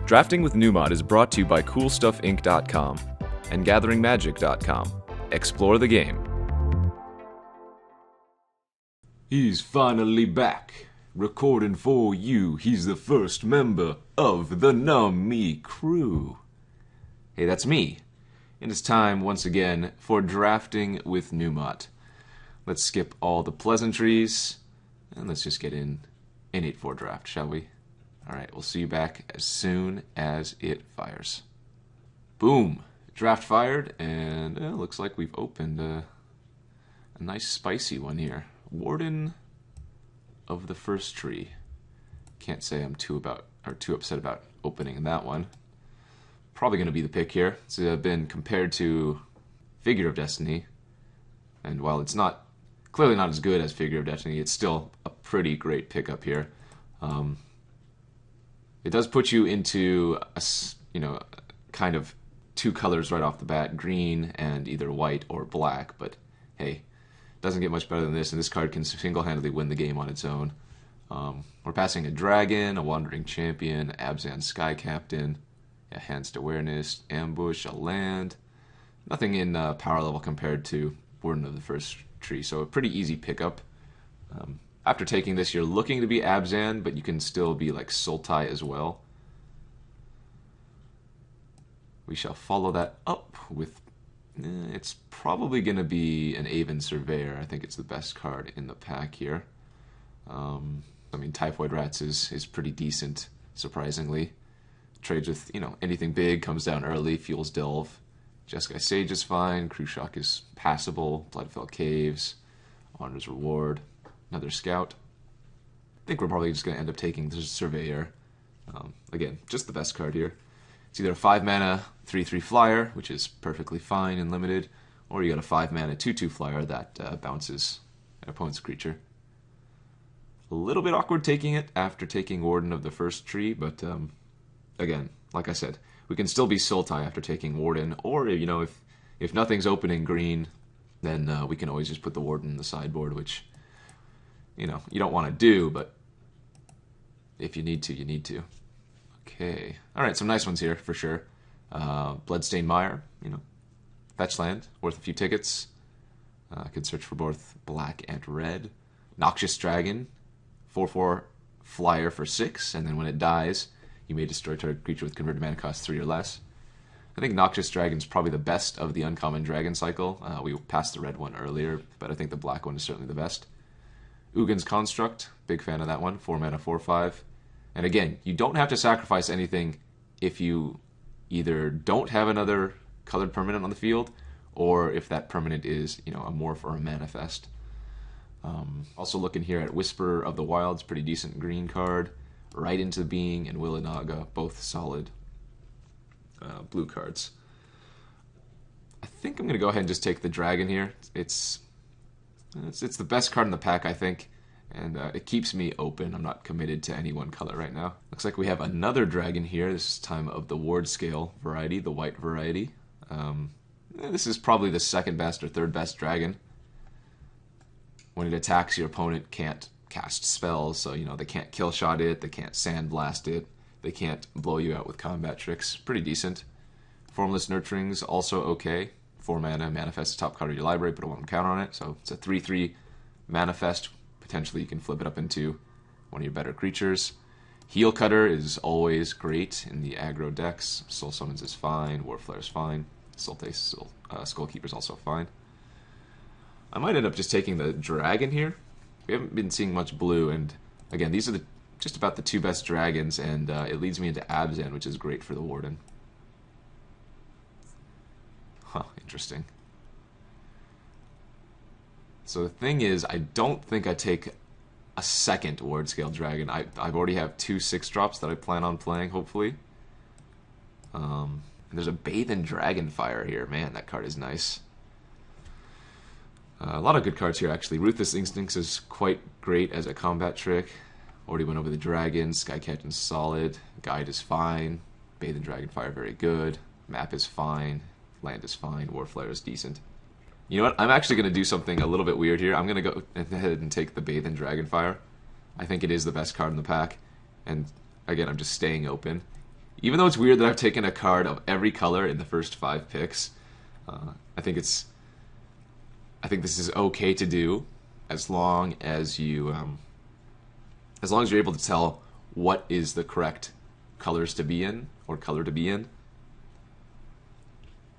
Drafting with Numot is brought to you by CoolStuffInc.com and GatheringMagic.com. Explore the game. He's finally back, recording for you. He's the first member of the Nummy crew. Hey, that's me. And it's time, once again, for Drafting with Numot. Let's skip all the pleasantries, and let's just get in an 8-4 draft, shall we? Alright, we'll see you back as soon as it fires. Boom! Draft fired, and it looks like we've opened a nice spicy one here. Warden of the First Tree. Can't say I'm too upset about opening that one. Probably going to be the pick here. It's been compared to Figure of Destiny, and while it's clearly not as good as Figure of Destiny, it's still a pretty great pickup here. It does put you into kind of two colors right off the bat, green and either white or black, but hey, doesn't get much better than this, and this card can single-handedly win the game on its own. We're passing a dragon, a wandering champion, Abzan Sky Captain, enhanced awareness, ambush, a land. Nothing in power level compared to Warden of the First Tree, so a pretty easy pickup. After taking this, you're looking to be Abzan, but you can still be like Sultai as well. We shall follow that up with... it's probably going to be an Aven Surveyor. I think it's the best card in the pack here. I mean, Typhoid Rats is pretty decent, surprisingly. Trades with, anything big, comes down early, Fuels Delve. Jeskai Sage is fine, Crew Shock is passable, Bloodfell Caves, Honor's Reward, another Scout. I think we're probably just going to end up taking the Surveyor. Again, just the best card here. It's either a 5-mana 3/3 flyer, which is perfectly fine and limited, or you got a 5-mana 2/2 flyer that bounces an opponent's creature. A little bit awkward taking it after taking Warden of the First Tree, but again, like I said, we can still be Sultai after taking Warden, or if nothing's opening green, then we can always just put the Warden in the sideboard, which you don't want to do, but if you need to, you need to. Okay. Alright, some nice ones here, for sure. Bloodstained Mire, fetch land, worth a few tickets. Could search for both black and red. Noxious Dragon, 4/4 flyer for 6, and then when it dies, you may destroy target creature with converted mana cost 3 or less. I think Noxious Dragon's probably the best of the uncommon dragon cycle. We passed the red one earlier, but I think the black one is certainly the best. Ugin's Construct, big fan of that one, 4 mana 4/5. And again, you don't have to sacrifice anything if you either don't have another colored permanent on the field, or if that permanent is, a morph or a manifest. Also looking here at Whisperer of the Wilds, pretty decent green card. Right into Being and Willinaga, both solid blue cards. I think I'm going to go ahead and just take the dragon here. It's the best card in the pack, I think, and it keeps me open. I'm not committed to any one color right now. Looks like we have another dragon here. This is time of the Ward Scale variety, the white variety. This is probably the second best or third best dragon. When it attacks, your opponent can't cast spells, so they can't kill shot it, they can't sandblast it, they can't blow you out with combat tricks. Pretty decent. Formless Nurturing's also okay. 4 mana, manifest the top card of your library, put a 1 counter on it, so it's a 3/3 manifest. Potentially you can flip it up into one of your better creatures. Heel Cutter is always great in the aggro decks. Soul Summons is fine, Warflare is fine, Sultai Skullkeeper is also fine. I might end up just taking the dragon here. We haven't been seeing much blue, and again, these are just about the 2 best dragons, and it leads me into Abzan, which is great for the Warden. Huh, interesting. So the thing is, I don't think I take a second Ward Scale Dragon. I already have 2 6-drops that I plan on playing, hopefully. And there's a Bathe in Dragonfire here. Man, that card is nice. A lot of good cards here, actually. Ruthless Instincts is quite great as a combat trick. Already went over the dragon. Sky Captain's solid. Guide is fine. Bathe in Dragonfire, very good. Map is fine. Land is fine. Warflare is decent. You know what? I'm actually going to do something a little bit weird here. I'm going to go ahead and take the Bathe in Dragonfire. I think it is the best card in the pack. And again, I'm just staying open. Even though it's weird that I've taken a card of every color in the first 5 picks, I think this is okay to do as long as you're able to tell what is the correct colors to be in or color to be in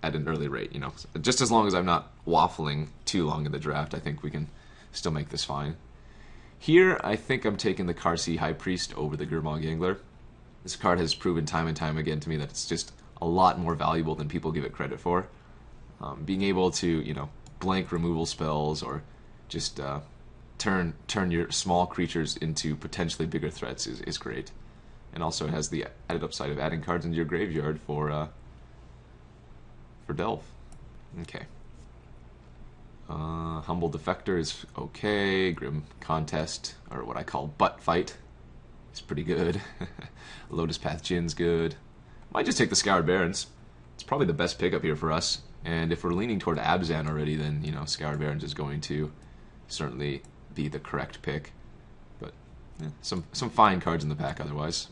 at an early rate. You know, just as long as I'm not waffling too long in the draft, I think we can still make this fine. Here, I think I'm taking the Karsi High Priest over the Gurmag Angler. This card has proven time and time again to me that it's just a lot more valuable than people give it credit for. Being able to, you know, blank removal spells or just turn your small creatures into potentially bigger threats is great. And also it has the added upside of adding cards into your graveyard for Delve. Okay. Humble Defector is okay. Grim Contest, or what I call Butt Fight, is pretty good. Lotus Path Djinn's good. Might just take the Scoured Barrens. It's probably the best pickup here for us. And if we're leaning toward Abzan already, then, you know, Scoured Barrens is going to certainly be the correct pick. But yeah, some fine cards in the pack otherwise.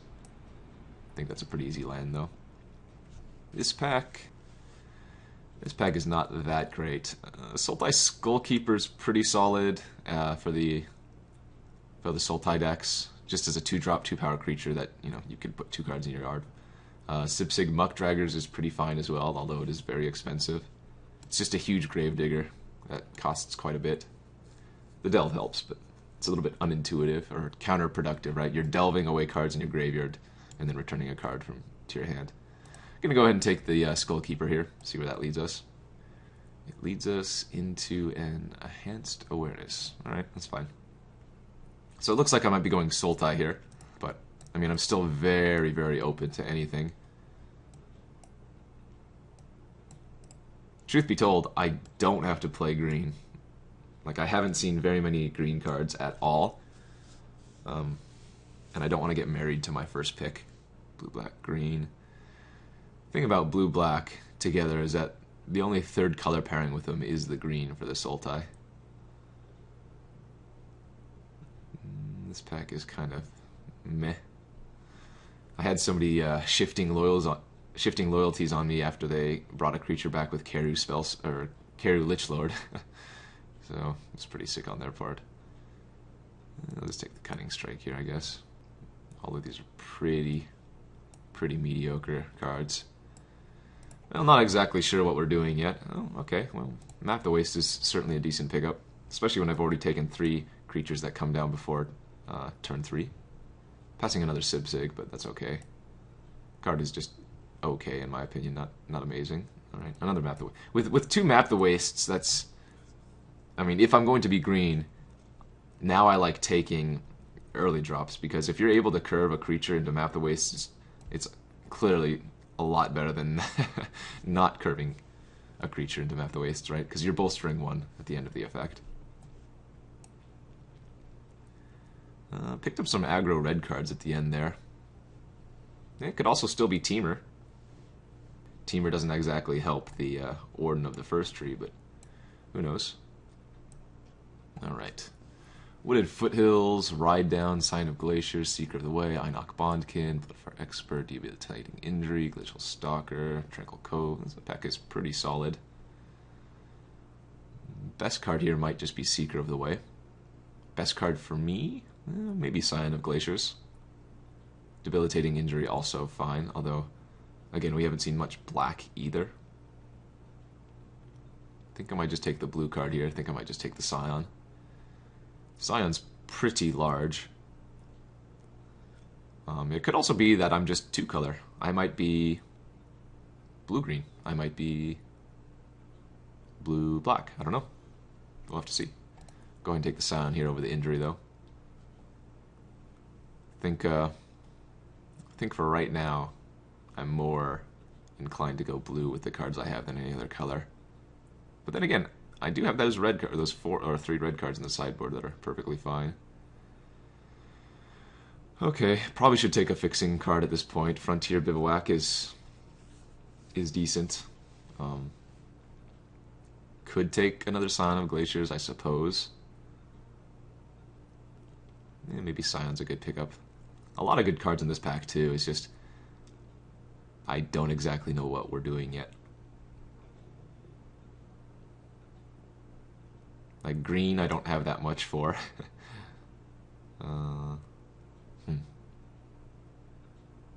I think that's a pretty easy land, though. This pack is not that great. Sultai Skullkeeper is pretty solid for the Sultai decks, just as a 2-drop, 2-power creature that, you know, you could put 2 cards in your yard. Sipsig Muckdraggers is pretty fine as well, although it is very expensive. It's just a huge Gravedigger that costs quite a bit. The Delve helps, but it's a little bit unintuitive or counterproductive, right? You're delving away cards in your graveyard and then returning a card to your hand. I'm going to go ahead and take the Skullkeeper here, see where that leads us. It leads us into an Enhanced Awareness. Alright, that's fine. So it looks like I might be going Sultai here, but, I mean, I'm still very, very open to anything. Truth be told, I don't have to play green. Like, I haven't seen very many green cards at all. And I don't want to get married to my first pick. Blue, black, green. The thing about blue-black together is that the only third color pairing with them is the green for the Sultai. This pack is kind of meh. I had somebody shifting loyalties on me after they brought a creature back with Keru spells or Keru Lichlord. So it's pretty sick on their part. I'll just take the Cunning Strike here, I guess. All of these are pretty mediocre cards. Well, not exactly sure what we're doing yet. Oh, okay. Well, Map the Waste is certainly a decent pickup, especially when I've already taken 3 creatures that come down before turn 3. Passing another Sipsig, but that's okay. Card is just okay in my opinion, not amazing. All right, another Map the Waste. With 2 Map the Wastes, that's. I mean, if I'm going to be green, now I like taking early drops because if you're able to curve a creature into Map the Wastes, it's clearly a lot better than not curving a creature into Map the Wastes, right? Because you're bolstering 1 at the end of the effect. Picked up some aggro red cards at the end there. It could also still be Temur. Temur doesn't exactly help the Warden of the First Tree, but who knows? Alright. Wooded Foothills, Ride Down, Sign of Glaciers, Seeker of the Way, Einok Bondkin, Bloodfire Expert, Debilitating Injury, Glacial Stalker, Tranquil Cove. This pack is pretty solid. Best card here might just be Seeker of the Way. Best card for me? Maybe Scion of Glaciers. Debilitating Injury also fine, although, again, we haven't seen much black either. I think I might just take the blue card here. I think I might just take the Scion. Scion's pretty large. It could also be that I'm just 2-color. I might be blue-green. I might be blue-black. I don't know. We'll have to see. Go ahead and take the Scion here over the Injury, though. I think for right now, I'm more inclined to go blue with the cards I have than any other color. But then again, I do have those 4 or 3 red cards in the sideboard that are perfectly fine. Okay, probably should take a fixing card at this point. Frontier Bivouac is decent. Could take another Scion of Glaciers, I suppose. Maybe Scion's a good pickup. A lot of good cards in this pack too. It's just I don't exactly know what we're doing yet. Like green, I don't have that much for.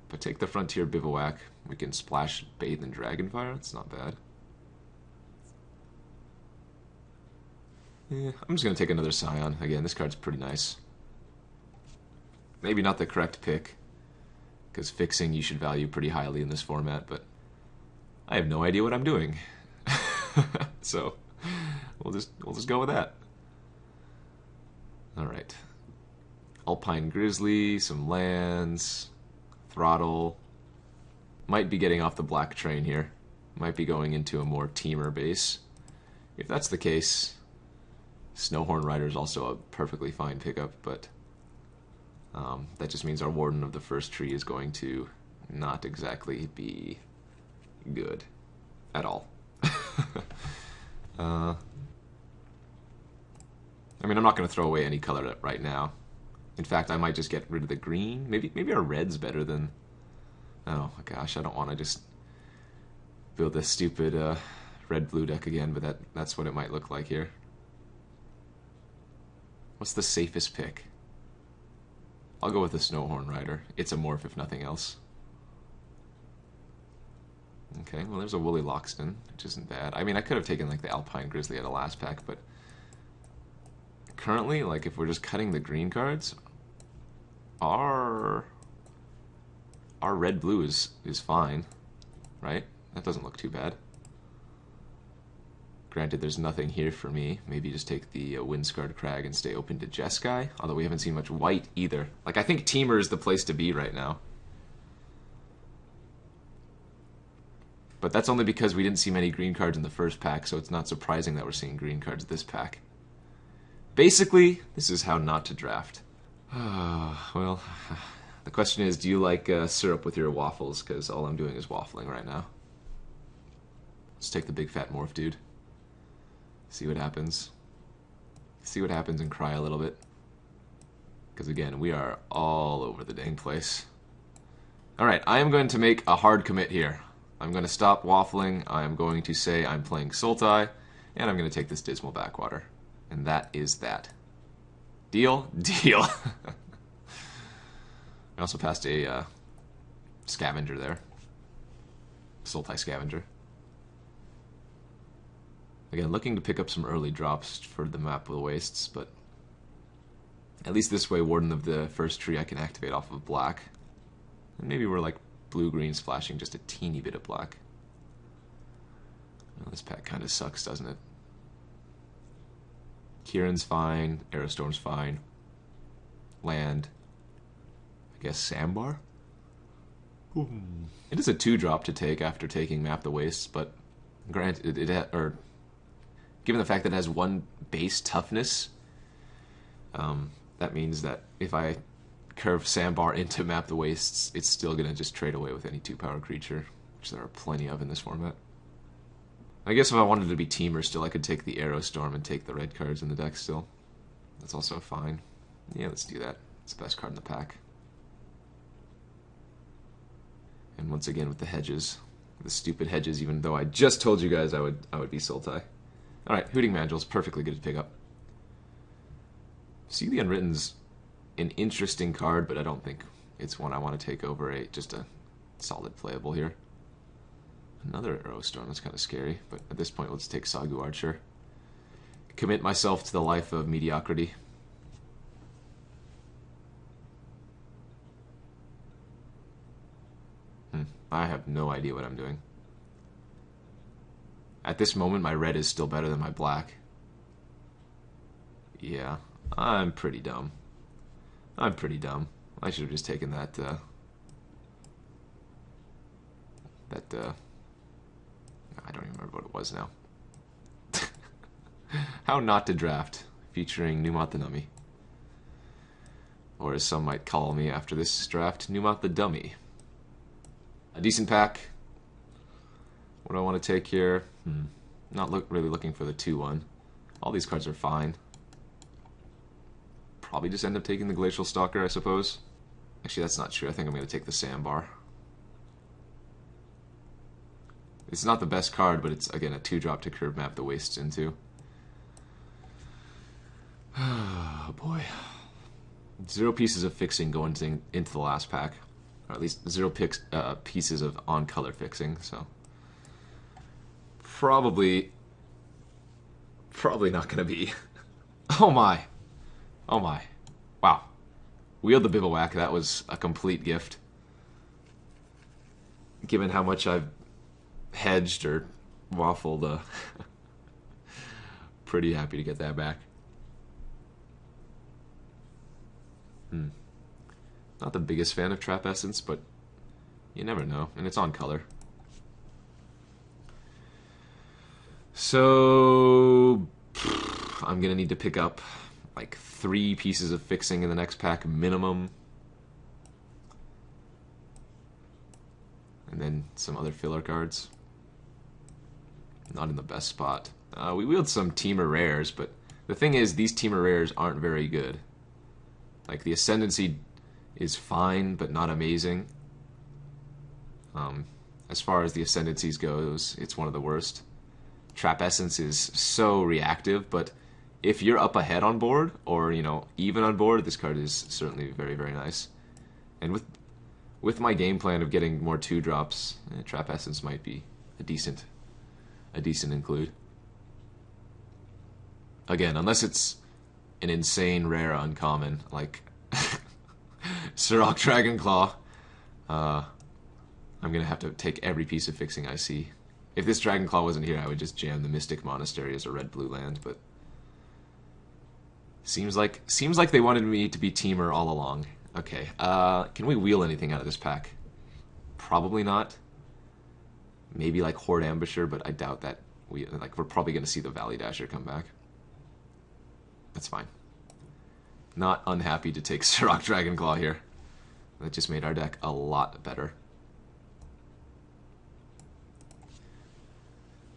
But take the Frontier Bivouac. We can splash Bathe and Dragonfire. It's not bad. Yeah, I'm just going to take another Scion. Again, this card's pretty nice. Maybe not the correct pick, because fixing you should value pretty highly in this format, but I have no idea what I'm doing. So we'll just go with that. Alright. Alpine Grizzly, some lands, Throttle. Might be getting off the black train here. Might be going into a more Temur base. If that's the case, Snowhorn Rider is also a perfectly fine pickup, but that just means our Warden of the First Tree is going to not exactly be good at all. I mean, I'm not going to throw away any color right now. In fact, I might just get rid of the green. Maybe our red's better than... Oh, gosh, I don't want to just build this stupid red-blue deck again, but that's what it might look like here. What's the safest pick? I'll go with the Snowhorn Rider. It's a morph, if nothing else. Okay, well, there's a Whooly Loxodon, which isn't bad. I mean, I could have taken, like, the Alpine Grizzly at a last pack, but... Currently, like, if we're just cutting the green cards, our red-blue is fine, right? That doesn't look too bad. Granted, there's nothing here for me. Maybe just take the Windscarred Crag and stay open to Jeskai, although we haven't seen much white either. Like, I think Temur is the place to be right now. But that's only because we didn't see many green cards in the first pack, so it's not surprising that we're seeing green cards this pack. Basically, this is how not to draft. Well, the question is, do you like syrup with your waffles? Because all I'm doing is waffling right now. Let's take the big fat morph, dude. See what happens. See what happens and cry a little bit. Because again, we are all over the dang place. Alright, I am going to make a hard commit here. I'm going to stop waffling. I am going to say I'm playing Sultai, and I'm going to take this Dismal Backwater. And that is that. Deal? Deal. I also passed a Scavenger there. Sultai Scavenger. Again, looking to pick up some early drops for the Map of the Wastes, but at least this way, Warden of the First Tree I can activate off of black. And maybe we're like blue-green splashing just a teeny bit of black. Well, this pack kind of sucks, doesn't it? Kieran's fine, Aerostorm's fine. Land. I guess Sandbar? Ooh. It is a 2-drop to take after taking Map the Wastes, but granted, given the fact that it has 1 base toughness, that means that if I curve Sandbar into Map the Wastes, it's still going to just trade away with any 2-power creature, which there are plenty of in this format. I guess if I wanted to be Temur still, I could take the Aerostorm and take the red cards in the deck still. That's also fine. Yeah, let's do that. It's the best card in the pack. And once again with the hedges. The stupid hedges, even though I just told you guys I would be Sultai. Alright, Hooting Mandrils, perfectly good to pick up. See the Unwritten's an interesting card, but I don't think it's one I want to take over just a solid playable here. Another Aerostorm, that's kind of scary, but at this point let's take Sagu Archer. Commit myself to the life of mediocrity. I have no idea what I'm doing. At this moment, my red is still better than my black. Yeah, I'm pretty dumb. I'm pretty dumb. I should have just taken that, I don't even remember what it was now. How Not to Draft, featuring Numot the Nummy. Or as some might call me after this draft, Numot the Dummy. A decent pack. What do I want to take here? Not really looking for the 2-1. All these cards are fine. Probably just end up taking the Glacial Stalker, I suppose. Actually, that's not true. I think I'm going to take the Sandbar. It's not the best card, but it's, again, a 2-drop to curve map the wastes into. Oh, boy. 0 pieces of fixing going into the last pack. Or at least 0 pieces of on-color fixing, so... Probably not going to be. Oh, my. Oh, my. Wow. Wield the Bivouac, that was a complete gift. Given how much I've hedged or waffled, pretty happy to get that back. Not the biggest fan of Trap Essence, but you never know, and it's on color. So I'm gonna need to pick up like 3 pieces of fixing in the next pack minimum, and then some other filler cards. Not in the best spot. We wield some Temur rares, but the thing is, these Temur rares aren't very good. Like, the Ascendancy is fine, but not amazing. As far as the Ascendancies goes, it's one of the worst. Trap Essence is so reactive, but if you're up ahead on board, or, you know, even on board, this card is certainly very, very nice. And with my game plan of getting more 2-drops, Trap Essence might be a decent include. Again, unless it's an insane rare uncommon, like Surrak Dragonclaw, I'm going to have to take every piece of fixing I see. If this Dragonclaw wasn't here, I would just jam the Mystic Monastery as a red-blue land, but seems like they wanted me to be Temur all along. Okay, can we wheel anything out of this pack? Probably not. Maybe like Horde Ambusher, but I doubt that. We're probably going to see the Valley Dasher come back. That's fine. Not unhappy to take Surrak Dragonclaw here. That just made our deck a lot better.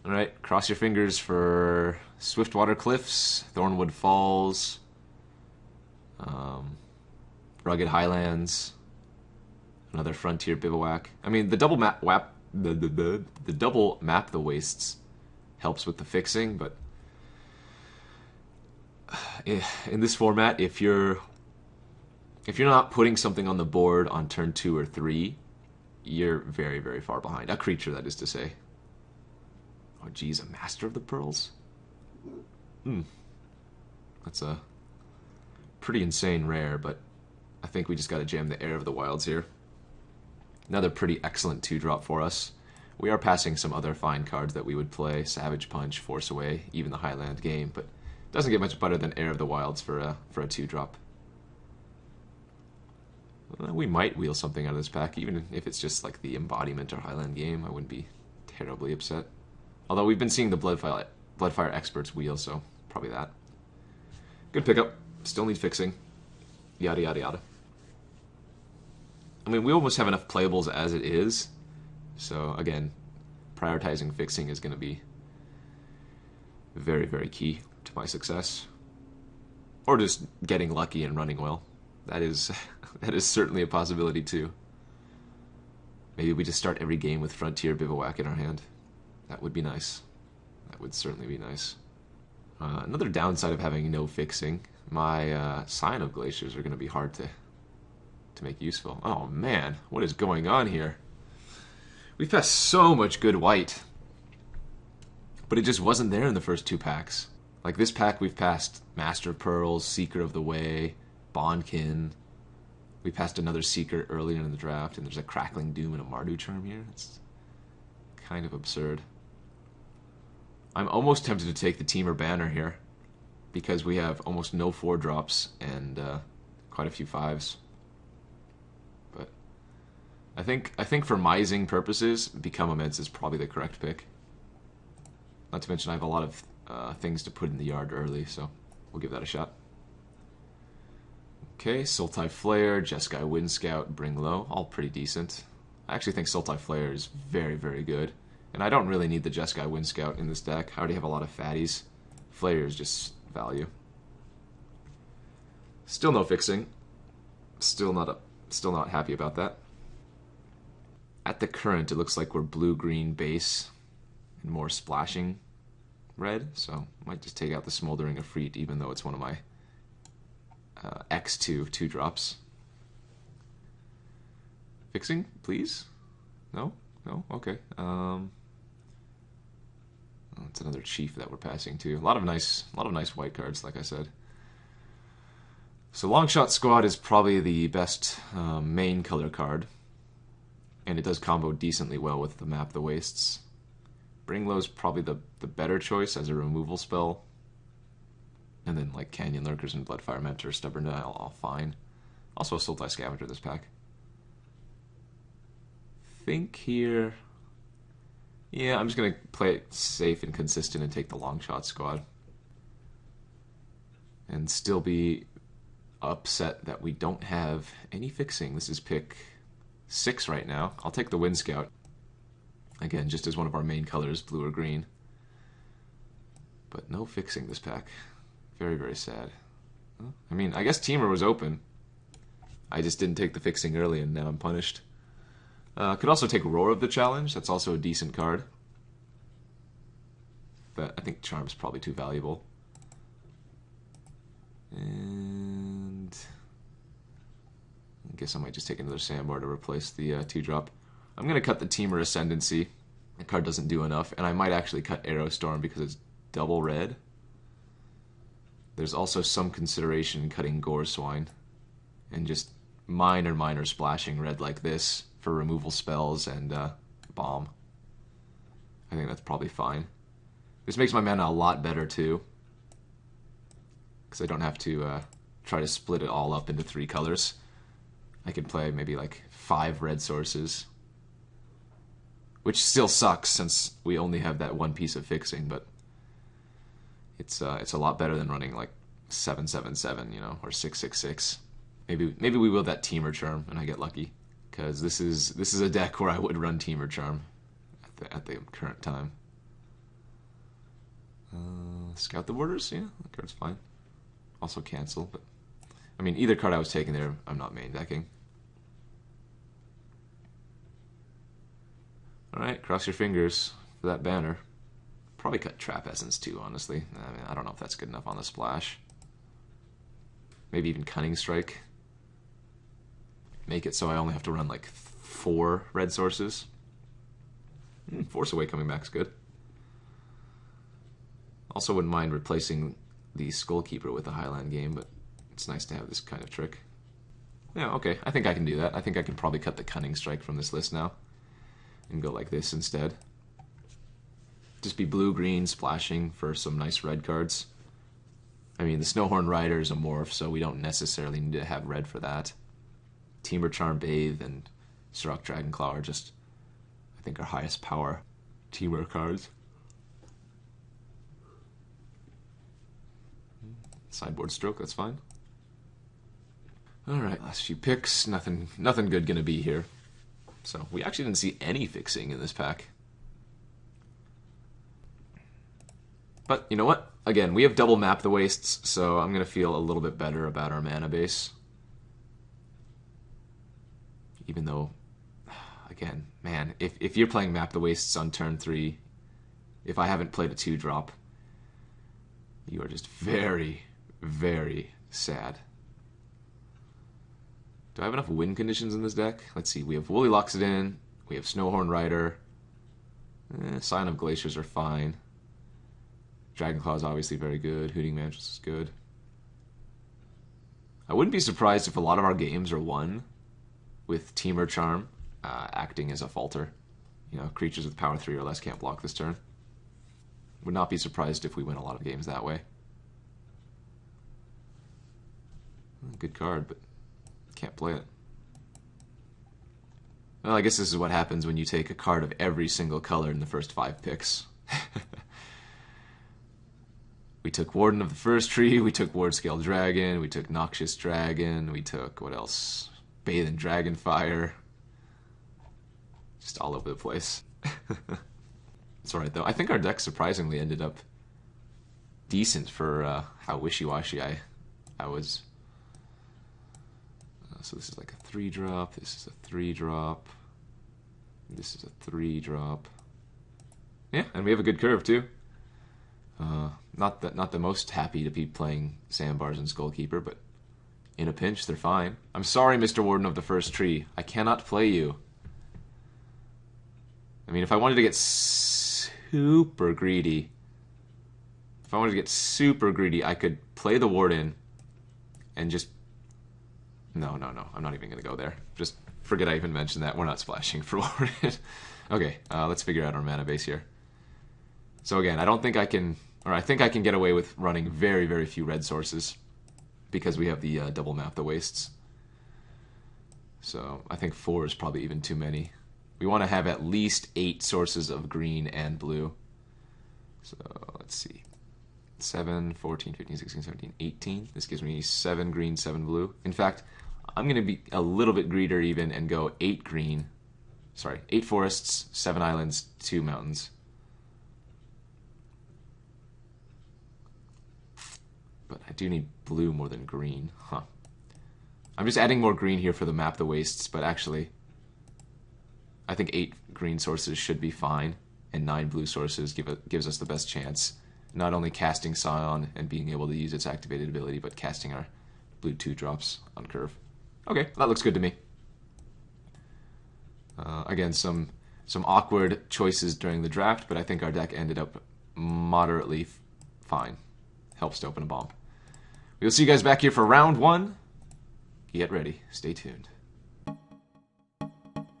Alright, cross your fingers for Swiftwater Cliffs, Thornwood Falls, Rugged Highlands, another Frontier Bivouac. I mean, the double map the double map the wastes helps with the fixing, but in this format, if you're not putting something on the board on turn 2 or 3, you're very, very far behind. A creature, that is to say. Oh, geez, a Master of the Pearls? That's a pretty insane rare, but I think we just got to jam the Heir of the Wilds here. Another pretty excellent 2-drop for us. We are passing some other fine cards that we would play. Savage Punch, Force Away, even the Highland Game, but doesn't get much better than Heir of the Wilds for a 2-drop. We might wheel something out of this pack, even if it's just like the Embodiment or Highland Game. I wouldn't be terribly upset. Although we've been seeing the Bloodfire experts wheel, so probably that. Good pickup. Still need fixing. Yada, yada, yada. I mean, we almost have enough playables as it is. So, again, prioritizing fixing is going to be very, very key to my success. Or just getting lucky and running well. That is certainly a possibility, too. Maybe we just start every game with Frontier Bivouac in our hand. That would be nice. That would certainly be nice. Another downside of having no fixing, my Scion of Glaciers are going to be hard to make useful. Oh man, what is going on here? We've passed so much good white, but it just wasn't there in the first 2 packs. Like this pack, we've passed Master of Pearls, Seeker of the Way, Bondkin. We passed another Seeker earlier in the draft, and there's a Crackling Doom and a Mardu Charm here. It's kind of absurd. I'm almost tempted to take the Temur banner here, because we have almost no 4-drops and quite a few 5s. But I think for mising purposes, Become Immense is probably the correct pick. Not to mention I have a lot of things to put in the yard early, so we'll give that a shot. Okay, Sultai Flayer, Jeskai Windscout, Bring Low, all pretty decent. I actually think Sultai Flayer is very, very good. And I don't really need the Jeskai Windscout in this deck. I already have a lot of fatties. Flayer is just value. Still no fixing. Still not happy about that. At the current, it looks like we're blue-green base. more splashing red, so I might just take out the Smoldering Efreet, even though it's one of my X2 2-drops. Fixing, please? No? No? Okay. It's another chief that we're passing to. A lot of nice white cards, like I said. So Longshot Squad is probably the best main color card, and it does combo decently well with the Map the Wastes. Bringlow's probably the better choice as a removal spell, and then like Canyon Lurkers and Bloodfire Mentor, Stubborn Dial, all fine. Also a Sultai Scavenger this pack. Think here. Yeah, I'm just gonna play it safe and consistent and take the Longshot Squad, and still be upset that we don't have any fixing. This is pick 6 right now. I'll take the Windscout. Again, just as one of our main colors, blue or green. But no fixing this pack. Very, very sad. I mean, I guess Temur was open. I just didn't take the fixing early, and now I'm punished. Could also take Roar of the Challenge. That's also a decent card. But I think Charm's probably too valuable. And I guess I might just take another Sandbar to replace the 2-drop. I'm going to cut the Temur Ascendancy. The card doesn't do enough. And I might actually cut Aerostorm because it's double red. There's also some consideration in cutting Gore Swine. And just minor splashing red like this for removal spells and bomb. I think that's probably fine. This makes my mana a lot better too, because I don't have to try to split it all up into 3 colors. I can play maybe like 5 red sources, which still sucks since we only have that one piece of fixing, but it's a lot better than running like 7/7/7, you know, or 6/6/6. Maybe we will that Temur Charm and I get lucky, because this is a deck where I would run Temur Charm at the current time. Scout the Borders, yeah, that card's fine. Also cancel, but I mean, either card I was taking there, I'm not main decking. Alright, cross your fingers for that banner. Probably cut Trap Essence too, honestly. I mean, I don't know if that's good enough on the splash. Maybe even Cunning Strike. Make it so I only have to run like 4 red sources. Force Away coming back is good. Also wouldn't mind replacing the Skullkeeper with a Highland game, but it's nice to have this kind of trick. Yeah, okay, I think I can do that. I think I can probably cut the Cunning Strike from this list now and go like this instead. Just be blue-green splashing for some nice red cards. I mean, the Snowhorn Rider is a morph, so we don't necessarily need to have red for that. Temur Charm, Bathe, and Surrak Dragonclaw are just, I think, our highest power Temur cards. Sideboard Stroke, that's fine. Alright, last few picks. Nothing good gonna be here. So, we actually didn't see any fixing in this pack. But, you know what? Again, we have double Map the Wastes, so I'm gonna feel a little bit better about our mana base. Even though, again, man, if you're playing Map the Wastes on turn 3, if I haven't played a 2-drop, you are just very, very sad. Do I have enough win conditions in this deck? Let's see, we have Whooly Loxodon, we have Snowhorn Rider, Scion of Glaciers are fine. Dragonclaw is obviously very good, Hooting Mandrils is good. I wouldn't be surprised if a lot of our games are won with Temur Charm acting as a falter. You know, creatures with power 3 or less can't block this turn. Would not be surprised if we win a lot of games that way. Good card, but can't play it. Well, I guess this is what happens when you take a card of every single color in the first 5 picks. We took Warden of the First Tree, we took Wardscale Dragon, we took Noxious Dragon, we took, what else? Bathe and Dragonfire. Just all over the place. It's alright though. I think our deck surprisingly ended up decent for how wishy-washy I was. So this is like a 3-drop, this is a 3-drop, this is a 3-drop. Yeah, and we have a good curve too. Not the most happy to be playing Sandbars and Skullkeeper, but in a pinch, they're fine. I'm sorry, Mr. Warden of the First Tree. I cannot play you. I mean, if I wanted to get super greedy, I could play the Warden and just... No. I'm not even going to go there. Just forget I even mentioned that. We're not splashing for Warden. Okay, let's figure out our mana base here. So again, I think I can get away with running very, very few red sources because we have the double map the wastes. So I think 4 is probably even too many. We want to have at least 8 sources of green and blue. So let's see. 7, 14, 15, 16, 17, 18. This gives me 7 green, 7 blue. In fact, I'm going to be a little bit greedier even and go 8 green. Sorry, 8 forests, 7 islands, 2 mountains. But I do need blue more than green. Huh. I'm just adding more green here for the map the wastes, but actually, I think 8 green sources should be fine, and 9 blue sources gives us the best chance. Not only casting Scion and being able to use its activated ability, but casting our blue 2-drops on curve. Okay, that looks good to me. Again, some awkward choices during the draft, but I think our deck ended up moderately fine. Helps to open a bomb. We'll see you guys back here for round 1. Get ready. Stay tuned.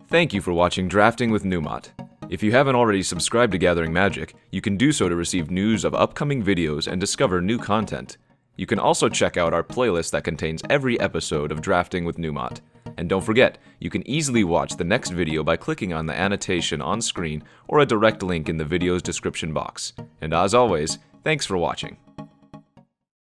Thank you for watching Drafting with Numot. If you haven't already subscribed to Gathering Magic, you can do so to receive news of upcoming videos and discover new content. You can also check out our playlist that contains every episode of Drafting with Numot. And don't forget, you can easily watch the next video by clicking on the annotation on screen or a direct link in the video's description box. And as always, thanks for watching.